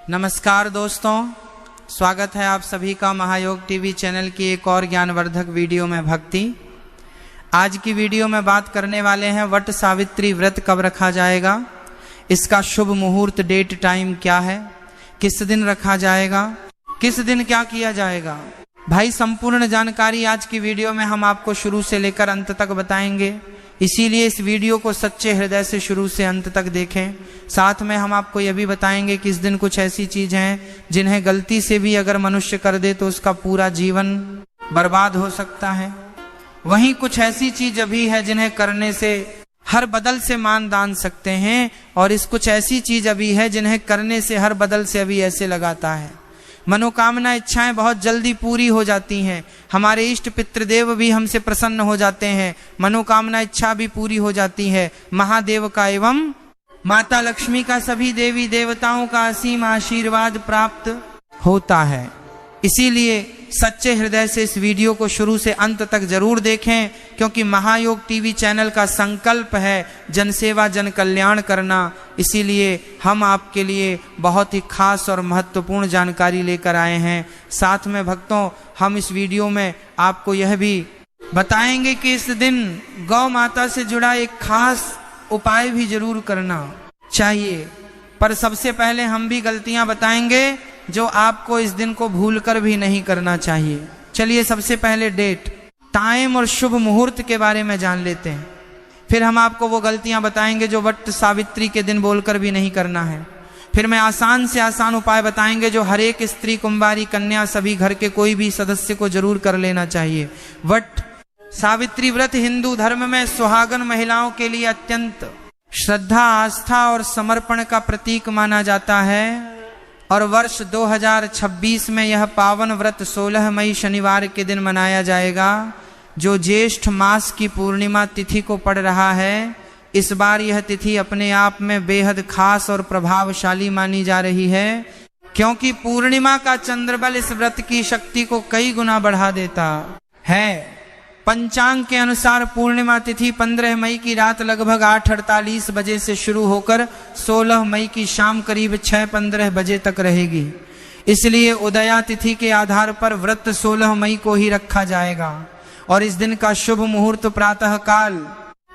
नमस्कार दोस्तों, स्वागत है आप सभी का महायोग टीवी चैनल की एक और ज्ञानवर्धक वीडियो में भक्ति। आज की वीडियो में बात करने वाले हैं वट सावित्री व्रत कब रखा जाएगा, इसका शुभ मुहूर्त डेट टाइम क्या है, किस दिन रखा जाएगा, किस दिन क्या किया जाएगा। भाई संपूर्ण जानकारी आज की वीडियो में हम आपको शुरू से लेकर अंत तक बताएंगे, इसीलिए इस वीडियो को सच्चे हृदय से शुरू से अंत तक देखें। साथ में हम आपको यह भी बताएंगे कि इस दिन कुछ ऐसी चीजें हैं जिन्हें गलती से भी अगर मनुष्य कर दे तो उसका पूरा जीवन बर्बाद हो सकता है। वहीं कुछ ऐसी चीज अभी है जिन्हें करने से हर बदल से मान दान सकते हैं, और इस कुछ ऐसी चीज अभी है जिन्हें करने से हर बदल से अभी ऐसे लगाता है। मनोकामना इच्छाएं बहुत जल्दी पूरी हो जाती हैं, हमारे इष्ट पितृदेव भी हमसे प्रसन्न हो जाते हैं, मनोकामना इच्छा भी पूरी हो जाती है। महादेव का एवं माता लक्ष्मी का सभी देवी देवताओं का असीम आशीर्वाद प्राप्त होता है। इसीलिए सच्चे हृदय से इस वीडियो को शुरू से अंत तक जरूर देखें, क्योंकि महायोग टीवी चैनल का संकल्प है जनसेवा जन कल्याण करना। इसीलिए हम आपके लिए बहुत ही खास और महत्वपूर्ण जानकारी लेकर आए हैं। साथ में भक्तों, हम इस वीडियो में आपको यह भी बताएंगे कि इस दिन गौ माता से जुड़ा एक खास उपाय भी जरूर करना चाहिए। पर सबसे पहले हम भी गलतियां बताएंगे जो आपको इस दिन को भूलकर भी नहीं करना चाहिए। चलिए सबसे पहले डेट, टाइम और शुभ मुहूर्त के बारे में जान लेते हैं, फिर हम आपको वो गलतियां बताएंगे जो वट सावित्री के दिन बोलकर भी नहीं करना है। फिर मैं आसान से आसान उपाय बताएंगे जो हर एक स्त्री, कुंवारी, कन्या, सभी घर के कोई भी सदस्य को जरूर कर लेना चाहिए। वट सावित्री व्रत हिंदू धर्म में सुहागन महिलाओं के लिए अत्यंत श्रद्धा, आस्था और समर्पण का प्रतीक माना जाता है, और वर्ष 2026 में यह पावन व्रत 16 मई शनिवार के दिन मनाया जाएगा, जो ज्येष्ठ मास की पूर्णिमा तिथि को पड़ रहा है। इस बार यह तिथि अपने आप में बेहद खास और प्रभावशाली मानी जा रही है, क्योंकि पूर्णिमा का चंद्रबल इस व्रत की शक्ति को कई गुना बढ़ा देता है। पंचांग के अनुसार पूर्णिमा तिथि 15 मई की रात लगभग 8:48 बजे से शुरू होकर 16 मई की शाम करीब 6:15 बजे तक रहेगी। इसलिए उदया तिथि के आधार पर व्रत 16 मई को ही रखा जाएगा, और इस दिन का शुभ मुहूर्त प्रातः काल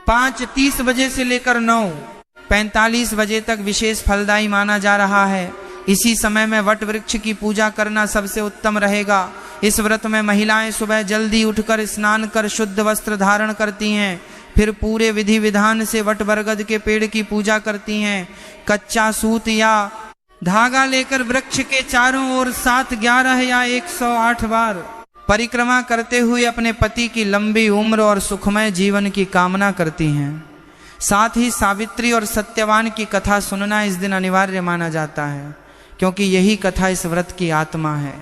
5:30 बजे से लेकर 9:45 बजे तक विशेष फलदायी माना जा रहा है। इसी समय में वट वृक्ष की पूजा करना सबसे उत्तम रहेगा। इस व्रत में महिलाएं सुबह जल्दी उठकर स्नान कर शुद्ध वस्त्र धारण करती हैं, फिर पूरे विधि विधान से वट बरगद के पेड़ की पूजा करती हैं। कच्चा सूत या धागा लेकर वृक्ष के चारों ओर 7, 11 या 108 बार परिक्रमा करते हुए अपने पति की लंबी उम्र और सुखमय जीवन की कामना करती हैं। साथ ही सावित्री और सत्यवान की कथा सुनना इस दिन अनिवार्य माना जाता है, क्योंकि यही कथा इस व्रत की आत्मा है।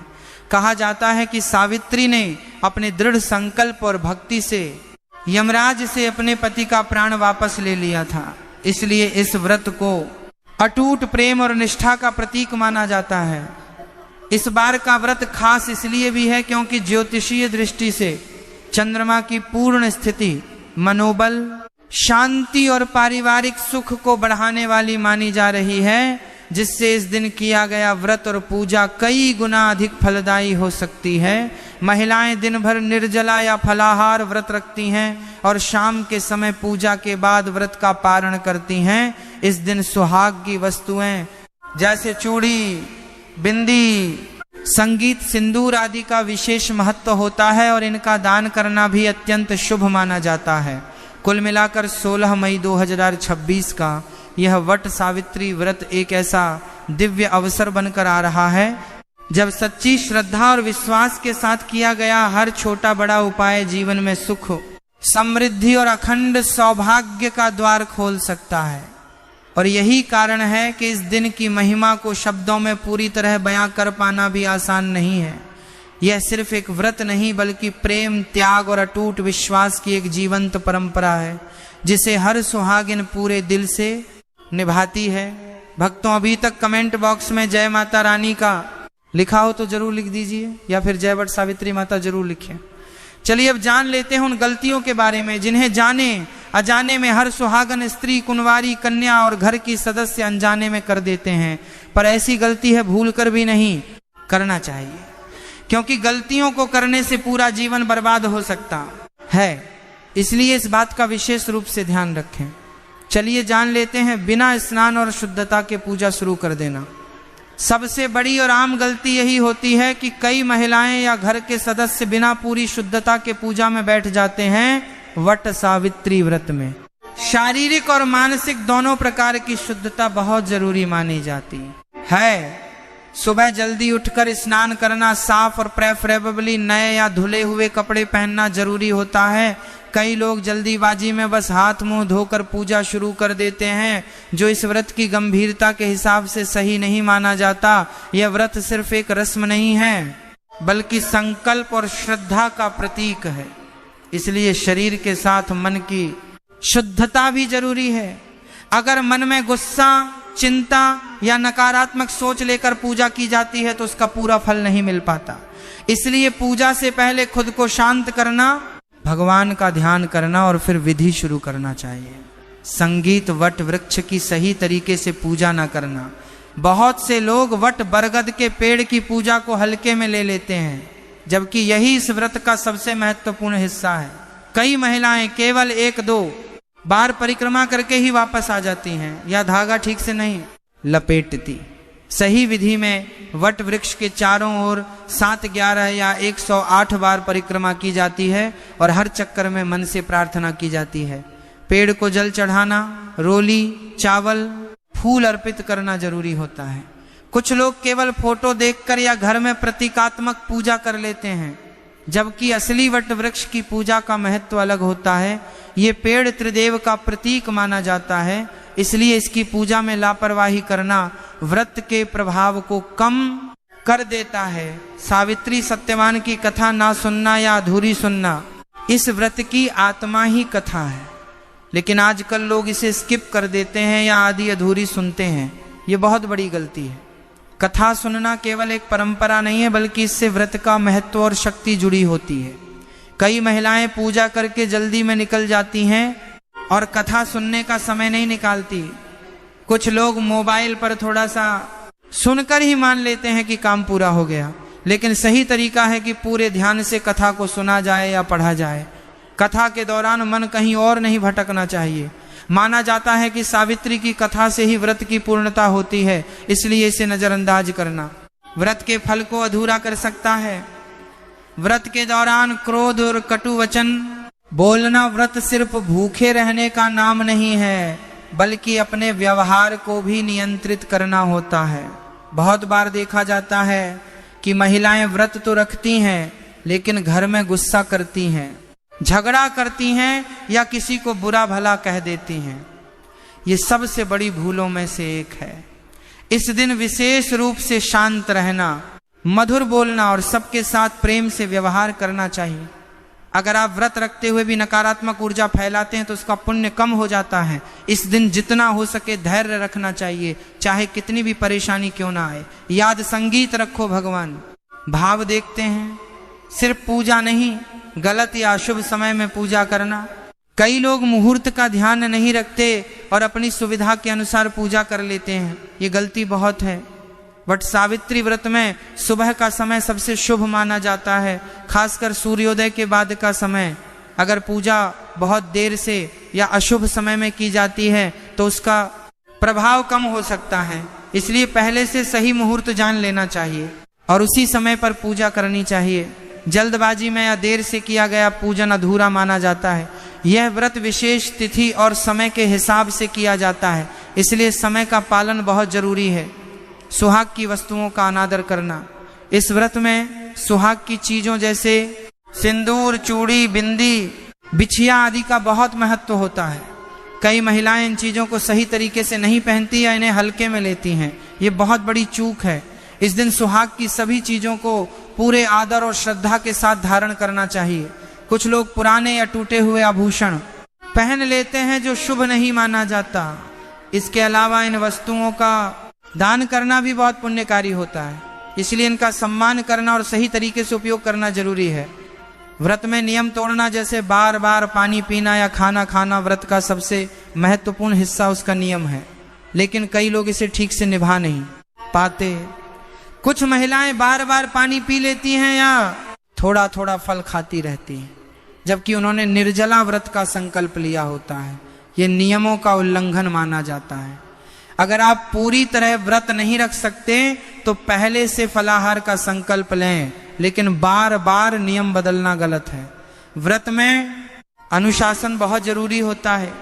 कहा जाता है कि सावित्री ने अपने दृढ़ संकल्प और भक्ति से यमराज से अपने पति का प्राण वापस ले लिया था, इसलिए इस व्रत को अटूट प्रेम और निष्ठा का प्रतीक माना जाता है। इस बार का व्रत खास इसलिए भी है क्योंकि ज्योतिषीय दृष्टि से चंद्रमा की पूर्ण स्थिति मनोबल, शांति और पारिवारिक सुख को बढ़ाने वाली मानी जा रही है, जिससे इस दिन किया गया व्रत और पूजा कई गुना अधिक फलदायी हो सकती है। महिलाएं दिन भर निर्जला या फलाहार व्रत रखती हैं और शाम के समय पूजा के बाद व्रत का पारण करती हैं। इस दिन सुहाग की वस्तुएं जैसे चूड़ी, बिंदी, संगीत, सिंदूर आदि का विशेष महत्व होता है, और इनका दान करना भी अत्यंत शुभ माना जाता है। कुल मिलाकर 16 मई 2026 का यह वट सावित्री व्रत एक ऐसा दिव्य अवसर बनकर आ रहा है जब सच्ची श्रद्धा और विश्वास के साथ किया गया हर छोटा बड़ा उपाय जीवन में सुख, समृद्धि और अखंड सौभाग्य का द्वार खोल सकता है। और यही कारण है कि इस दिन की महिमा को शब्दों में पूरी तरह बयां कर पाना भी आसान नहीं है। यह सिर्फ एक व्रत नहीं बल्कि प्रेम, त्याग और अटूट विश्वास की एक जीवंत परंपरा है, जिसे हर सुहागिन पूरे दिल से निभाती है। भक्तों, अभी तक कमेंट बॉक्स में जय माता रानी का लिखा हो तो जरूर लिख दीजिए, या फिर जय वट सावित्री माता जरूर लिखें। चलिए अब जान लेते हैं उन गलतियों के बारे में जिन्हें जाने अजाने में हर सुहागन स्त्री, कुंवारी, कन्या और घर की सदस्य अनजाने में कर देते हैं। पर ऐसी गलती है भूल कर भी नहीं करना चाहिए, क्योंकि गलतियों को करने से पूरा जीवन बर्बाद हो सकता है। इसलिए इस बात का विशेष रूप से ध्यान रखें। चलिए जान लेते हैं बिना स्नान और शुद्धता के पूजा शुरू कर देना। सबसे बड़ी और आम गलती यही होती है कि कई महिलाएं या घर के सदस्य बिना पूरी शुद्धता के पूजा में बैठ जाते हैं वट सावित्री व्रत में। शारीरिक और मानसिक दोनों प्रकार की शुद्धता बहुत जरूरी मानी जाती है। सुबह जल्दी उठकर स्नान करना, साफ और प्रेफरेबली नए या धुले हुए कपड़े पहनना जरूरी होता है। कई लोग जल्दीबाजी में बस हाथ मुंह धोकर पूजा शुरू कर देते हैं, जो इस व्रत की गंभीरता के हिसाब से सही नहीं माना जाता। यह व्रत सिर्फ एक रस्म नहीं है, बल्कि संकल्प और श्रद्धा का प्रतीक है। इसलिए शरीर के साथ मन की शुद्धता भी जरूरी है। अगर मन में गुस्सा, चिंता या नकारात्मक सोच लेकर पूजा की जाती है तो उसका पूरा फल नहीं मिल पाता। इसलिए पूजा से पहले खुद को शांत करना, भगवान का ध्यान करना और फिर विधि शुरू करना चाहिए। संगीत, वट वृक्ष की सही तरीके से पूजा न करना। बहुत से लोग वट बरगद के पेड़ की पूजा को हल्के में ले लेते हैं, जबकि यही इस व्रत का सबसे महत्वपूर्ण हिस्सा है। कई महिलाएं केवल 1-2 बार परिक्रमा करके ही वापस आ जाती हैं या धागा ठीक से नहीं लपेटती। सही विधि में वट वृक्ष के चारों ओर 7, 11 या 108 बार परिक्रमा की जाती है और हर चक्कर में मन से प्रार्थना की जाती है। पेड़ को जल चढ़ाना, रोली, चावल, फूल अर्पित करना जरूरी होता है। कुछ लोग केवल फोटो देखकर या घर में प्रतीकात्मक पूजा कर लेते हैं, जबकि असली वट वृक्ष की पूजा का महत्व अलग होता है। ये पेड़ त्रिदेव का प्रतीक माना जाता है, इसलिए इसकी पूजा में लापरवाही करना व्रत के प्रभाव को कम कर देता है। सावित्री सत्यवान की कथा ना सुनना या अधूरी सुनना इस व्रत की आत्मा ही कथा है, लेकिन आजकल लोग इसे स्किप कर देते हैं या आधी अधूरी सुनते हैं। ये बहुत बड़ी गलती है। कथा सुनना केवल एक परंपरा नहीं है, बल्कि इससे व्रत का महत्व और शक्ति जुड़ी होती है। कई महिलाएं पूजा करके जल्दी में निकल जाती हैं और कथा सुनने का समय नहीं निकालती। कुछ लोग मोबाइल पर थोड़ा सा सुनकर ही मान लेते हैं कि काम पूरा हो गया, लेकिन सही तरीका है कि पूरे ध्यान से कथा को सुना जाए या पढ़ा जाए। कथा के दौरान मन कहीं और नहीं भटकना चाहिए। माना जाता है कि सावित्री की कथा से ही व्रत की पूर्णता होती है, इसलिए इसे नजरअंदाज करना व्रत के फल को अधूरा कर सकता है। व्रत के दौरान क्रोध और कटु वचन बोलना व्रत सिर्फ भूखे रहने का नाम नहीं है, बल्कि अपने व्यवहार को भी नियंत्रित करना होता है। बहुत बार देखा जाता है कि महिलाएं व्रत तो रखती हैं, लेकिन घर में गुस्सा करती हैं, झगड़ा करती हैं या किसी को बुरा भला कह देती हैं। ये सबसे बड़ी भूलों में से एक है। इस दिन विशेष रूप से शांत रहना, मधुर बोलना और सबके साथ प्रेम से व्यवहार करना चाहिए। अगर आप व्रत रखते हुए भी नकारात्मक ऊर्जा फैलाते हैं तो उसका पुण्य कम हो जाता है। इस दिन जितना हो सके धैर्य रखना चाहिए, चाहे कितनी भी परेशानी क्यों ना आए। याद संगीत रखो, भगवान भाव देखते हैं। सिर्फ पूजा नहीं, गलत या अशुभ समय में पूजा करना। कई लोग मुहूर्त का ध्यान नहीं रखते और अपनी सुविधा के अनुसार पूजा कर लेते हैं। ये गलती बहुत है। वट सावित्री व्रत में सुबह का समय सबसे शुभ माना जाता है, खासकर सूर्योदय के बाद का समय। अगर पूजा बहुत देर से या अशुभ समय में की जाती है तो उसका प्रभाव कम हो सकता है। इसलिए पहले से सही मुहूर्त जान लेना चाहिए और उसी समय पर पूजा करनी चाहिए। जल्दबाजी में या देर से किया गया पूजन अधूरा माना जाता है। यह व्रत विशेष तिथि और समय के हिसाब से किया जाता है, इसलिए समय का पालन बहुत जरूरी है। सुहाग की वस्तुओं का अनादर करना। इस व्रत में सुहाग की चीजों जैसे सिंदूर, चूड़ी, बिंदी, बिछिया आदि का बहुत महत्व होता है। कई महिलाएं इन चीजों को सही तरीके से नहीं पहनती या इन्हें हल्के में लेती हैं। ये बहुत बड़ी चूक है। इस दिन सुहाग की सभी चीजों को पूरे आदर और श्रद्धा के साथ धारण करना चाहिए। कुछ लोग पुराने या टूटे हुए आभूषण पहन लेते हैं जो शुभ नहीं माना जाता। इसके अलावा इन वस्तुओं का दान करना भी बहुत पुण्यकारी होता है, इसलिए इनका सम्मान करना और सही तरीके से उपयोग करना जरूरी है। व्रत में नियम तोड़ना जैसे बार बार पानी पीना या खाना खाना व्रत का सबसे महत्वपूर्ण हिस्सा उसका नियम है, लेकिन कई लोग इसे ठीक से निभा नहीं पाते। कुछ महिलाएं बार बार पानी पी लेती हैं या थोड़ा थोड़ा फल खाती रहती हैं, जबकि उन्होंने निर्जला व्रत का संकल्प लिया होता है। ये नियमों का उल्लंघन माना जाता है। अगर आप पूरी तरह व्रत नहीं रख सकते तो पहले से फलाहार का संकल्प लें, लेकिन बार बार नियम बदलना गलत है। व्रत में अनुशासन बहुत जरूरी होता है।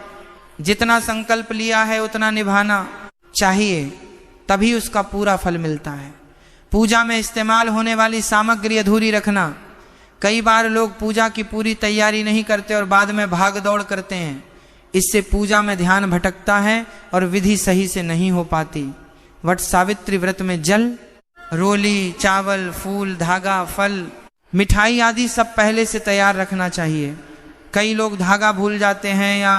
जितना संकल्प लिया है उतना निभाना चाहिए, तभी उसका पूरा फल मिलता है। पूजा में इस्तेमाल होने वाली सामग्री अधूरी रखना। कई बार लोग पूजा की पूरी तैयारी नहीं करते और बाद में भाग दौड़ करते हैं। इससे पूजा में ध्यान भटकता है और विधि सही से नहीं हो पाती। वट सावित्री व्रत में जल, रोली, चावल, फूल, धागा, फल, मिठाई आदि सब पहले से तैयार रखना चाहिए। कई लोग धागा भूल जाते हैं या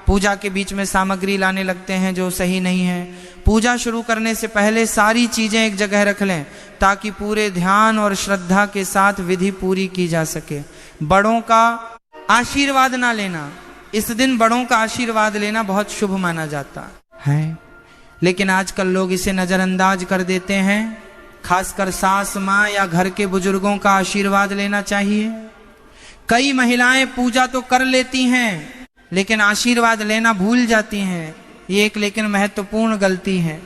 पूजा के बीच में सामग्री लाने लगते हैं जो सही नहीं है। पूजा शुरू करने से पहले सारी चीजें एक जगह रख लें ताकि पूरे ध्यान और श्रद्धा के साथ विधि पूरी की जा सके। बड़ों का आशीर्वाद ना लेना, इस दिन बड़ों का आशीर्वाद लेना बहुत शुभ माना जाता है, लेकिन आजकल लोग इसे नजरअंदाज कर देते हैं। खासकर सास माँ या घर के बुजुर्गों का आशीर्वाद लेना चाहिए। कई महिलाएं पूजा तो कर लेती हैं लेकिन आशीर्वाद लेना भूल जाती हैं। ये एक लेकिन महत्वपूर्ण गलती है।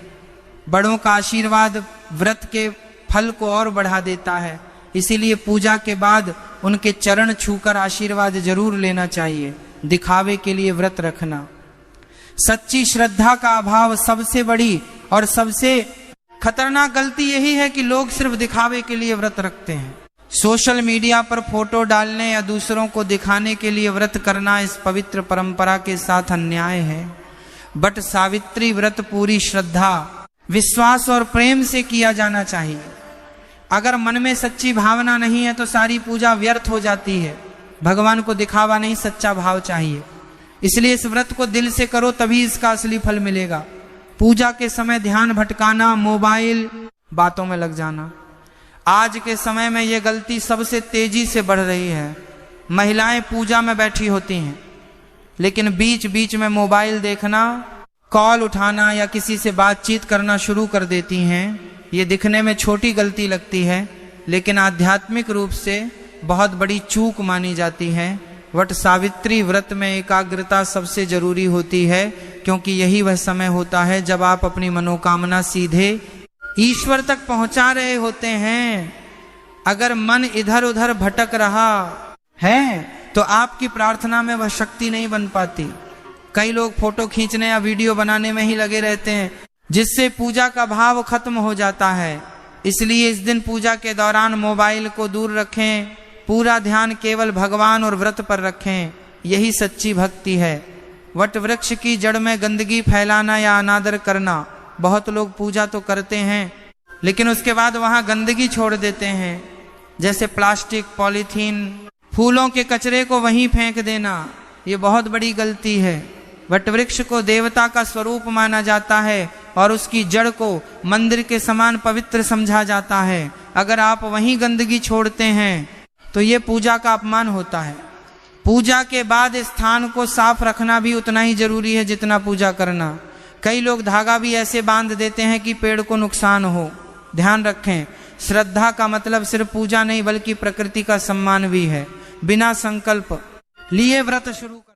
बड़ों का आशीर्वाद व्रत के फल को और बढ़ा देता है, इसीलिए पूजा के बाद उनके चरण छूकर आशीर्वाद जरूर लेना चाहिए। दिखावे के लिए व्रत रखना, सच्ची श्रद्धा का अभाव सबसे बड़ी और सबसे खतरनाक गलती यही है कि लोग सिर्फ दिखावे के लिए व्रत रखते हैं। सोशल मीडिया पर फोटो डालने या दूसरों को दिखाने के लिए व्रत करना इस पवित्र परंपरा के साथ अन्याय है। बट सावित्री व्रत पूरी श्रद्धा, विश्वास और प्रेम से किया जाना चाहिए। अगर मन में सच्ची भावना नहीं है तो सारी पूजा व्यर्थ हो जाती है। भगवान को दिखावा नहीं, सच्चा भाव चाहिए। इसलिए इस व्रत को दिल से करो, तभी इसका असली फल मिलेगा। पूजा के समय ध्यान भटकाना, मोबाइल, बातों में लग जाना, आज के समय में यह गलती सबसे तेजी से बढ़ रही है। महिलाएं पूजा में बैठी होती हैं लेकिन बीच बीच में मोबाइल देखना, कॉल उठाना या किसी से बातचीत करना शुरू कर देती हैं। ये दिखने में छोटी गलती लगती है लेकिन आध्यात्मिक रूप से बहुत बड़ी चूक मानी जाती है। वट सावित्री व्रत में एकाग्रता सबसे जरूरी होती है, क्योंकि यही वह समय होता है जब आप अपनी मनोकामना सीधे ईश्वर तक पहुंचा रहे होते हैं। अगर मन इधर उधर भटक रहा है तो आपकी प्रार्थना में वह शक्ति नहीं बन पाती। कई लोग फोटो खींचने या वीडियो बनाने में ही लगे रहते हैं, जिससे पूजा का भाव खत्म हो जाता है। इसलिए इस दिन पूजा के दौरान मोबाइल को दूर रखें, पूरा ध्यान केवल भगवान और व्रत पर रखें। यही सच्ची भक्ति है। वट वृक्ष की जड़ में गंदगी फैलाना या अनादर करना, बहुत लोग पूजा तो करते हैं लेकिन उसके बाद वहां गंदगी छोड़ देते हैं, जैसे प्लास्टिक, पॉलीथीन, फूलों के कचरे को वहीं फेंक देना। ये बहुत बड़ी गलती है। वट वृक्ष को देवता का स्वरूप माना जाता है और उसकी जड़ को मंदिर के समान पवित्र समझा जाता है। अगर आप वहीं गंदगी छोड़ते हैं तो ये पूजा का अपमान होता है। पूजा के बाद स्थान को साफ रखना भी उतना ही जरूरी है जितना पूजा करना। कई लोग धागा भी ऐसे बांध देते हैं कि पेड़ को नुकसान हो। ध्यान रखें, श्रद्धा का मतलब सिर्फ पूजा नहीं बल्कि प्रकृति का सम्मान भी है। बिना संकल्प लिए व्रत शुरू